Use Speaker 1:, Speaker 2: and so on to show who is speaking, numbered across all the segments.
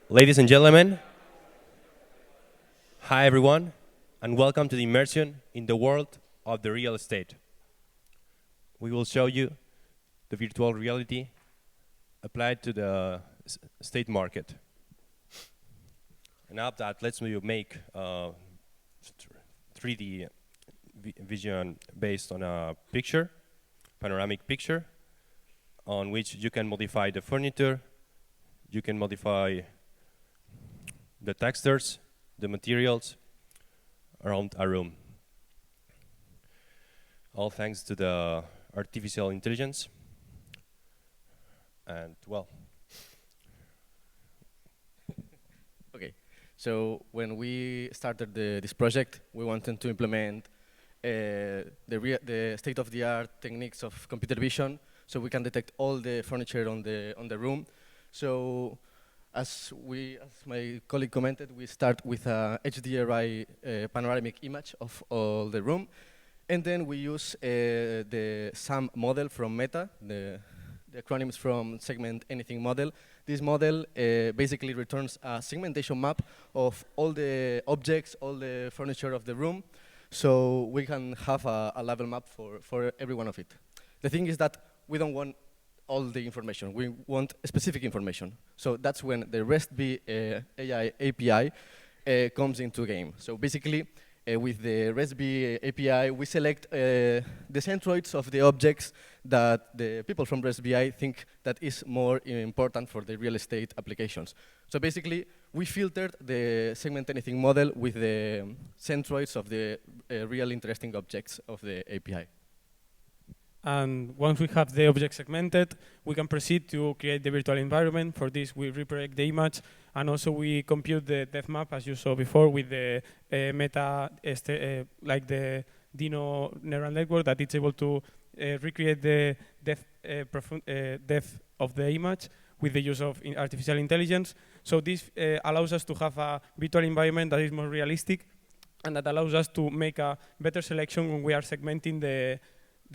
Speaker 1: Ladies and gentlemen, hi everyone, and welcome to the immersion in the world of the real estate. We will show you the virtual reality applied to the estate market. And after that, let's make 3D vision based on a picture, panoramic picture, on which you can modify the furniture, you can modify the textures, the materials around a room. All thanks to the artificial intelligence. And well.
Speaker 2: Okay, so when we started this project, we wanted to implement the state-of-the-art techniques of computer vision, so we can detect all the furniture on the room. So, as my colleague commented, we start with a HDRI panoramic image of all the room, and then we use the SAM model from Meta, the acronyms from Segment Anything model. This model basically returns a segmentation map of all the objects, all the furniture of the room, so we can have a level map for every one of it. The thing is that we don't want all the information. We want specific information. So that's when the REST-B AI API comes into game. So basically, with the REST-B API, we select the centroids of the objects that the people from REST-BI think that is more important for the real estate applications. So basically, we filtered the segment anything model with the centroids of the real interesting objects of the API.
Speaker 3: And once we have the object segmented, we can proceed to create the virtual environment. For this, we reproject the image, and also we compute the depth map, as you saw before, with the Meta, like the Dino neural network, that it's able to recreate the depth of the image with the use of artificial intelligence. So this allows us to have a virtual environment that is more realistic, and that allows us to make a better selection when we are segmenting the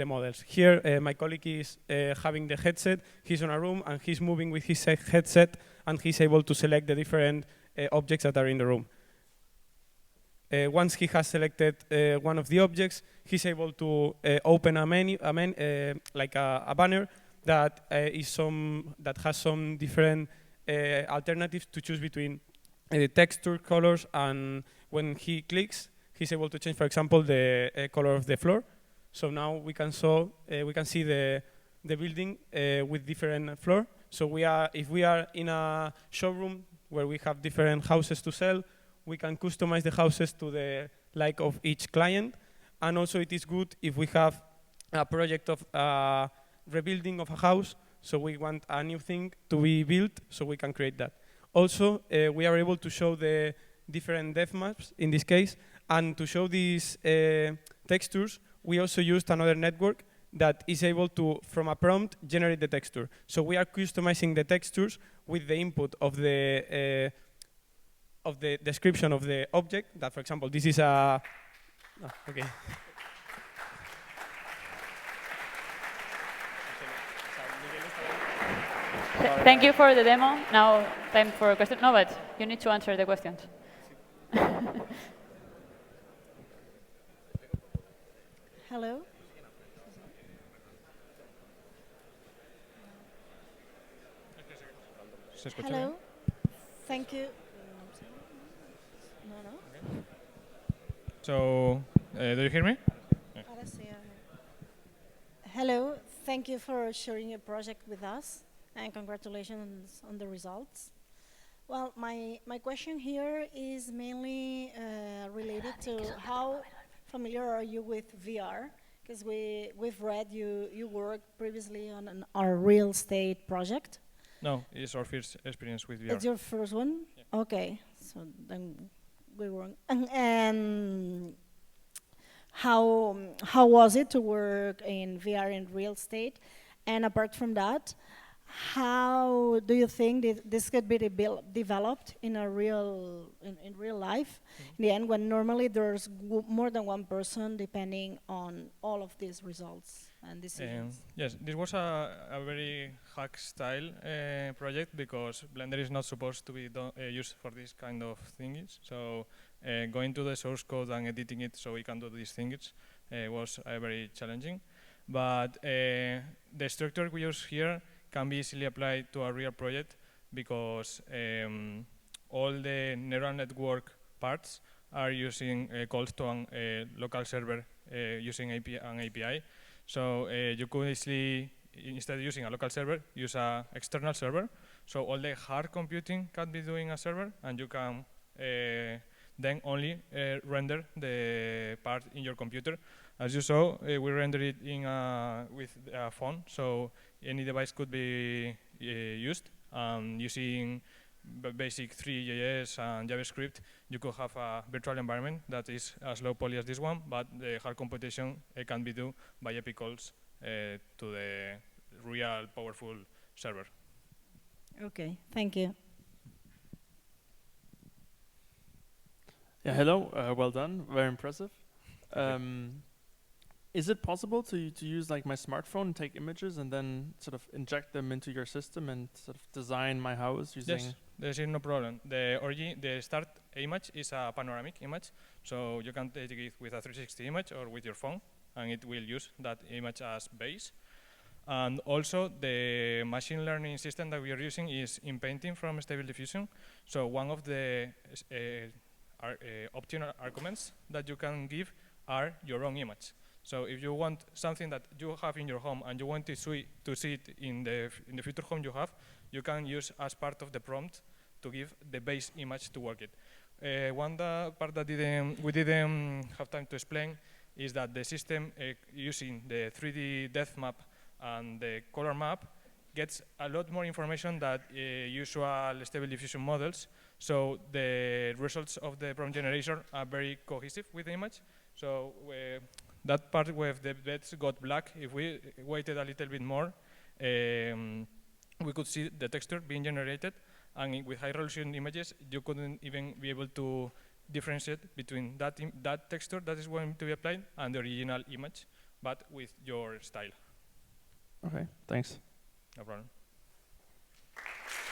Speaker 3: models. Here, my colleague is having the headset. He's on a room, and he's moving with his headset, and he's able to select the different objects that are in the room. Once he has selected one of the objects, he's able to open a menu, like a banner that that has some different alternatives to choose between texture, colors, and when he clicks, he's able to change, for example, the color of the floor. So now we can see the building with different floor. So if we are in a showroom where we have different houses to sell, we can customize the houses to the like of each client. And also it is good if we have a project of rebuilding of a house, so we want a new thing to be built, so we can create that. Also, we are able to show the different depth maps in this case, and to show these textures, we also used another network that is able to, from a prompt, generate the texture. So we are customizing the textures with the input of the description of the object. That, for example, this is a. Oh, okay.
Speaker 4: Thank you for the demo. Now, time for a question. No, but you need to answer the questions.
Speaker 5: Hello. Hello. Thank you. No.
Speaker 6: So, do you hear me?
Speaker 5: Ahora sí, Hello. Thank you for sharing your project with us, and congratulations on the results. Well, my question here is mainly related to how familiar are you with VR? Because we've read you worked previously on our real estate project.
Speaker 6: No, it's our first experience with VR.
Speaker 5: It's your first one?
Speaker 6: Yeah.
Speaker 5: Okay, so then we were. And how was it to work in VR in real estate? And apart from that, how do you think this could be developed in a real life? In the end, when normally there's more than one person depending on all of these results. and decisions.
Speaker 6: Yes, this was a very hack style project because Blender is not supposed to be used for this kind of things. So going to the source code and editing it so we can do these things was very challenging. But the structure we use here can be easily applied to a real project because all the neural network parts are using calls to a local server using an API. So you could easily, instead of using a local server, use an external server. So all the hard computing can be doing a server, and you can then only render the part in your computer. As you saw, we render it in with a phone, so any device could be used. Using basic 3JS and JavaScript, you could have a virtual environment that is as low poly as this one, but the hard computation can be done by API calls to the real powerful server.
Speaker 5: Okay, thank you.
Speaker 7: Yeah, hello, well done, very impressive. Is it possible to use like my smartphone and take images and then sort of inject them into your system and sort of design my house using?
Speaker 6: Yes, there's no problem. The start image is a panoramic image, so you can take it with a 360 image or with your phone, and it will use that image as base. And also, the machine learning system that we are using is in painting from Stable Diffusion. So one of the optional arguments that you can give are your own image. So if you want something that you have in your home and you want to see it in the future home you have, you can use as part of the prompt to give the base image to work it. One part that we didn't have time to explain is that the system using the 3D depth map and the color map gets a lot more information than usual Stable Diffusion models. So the results of the prompt generation are very cohesive with the image. So that part where the beds got black, if we waited a little bit more, we could see the texture being generated. And with high resolution images, you couldn't even be able to differentiate between that texture that is going to be applied and the original image, but with your style.
Speaker 7: Okay, thanks.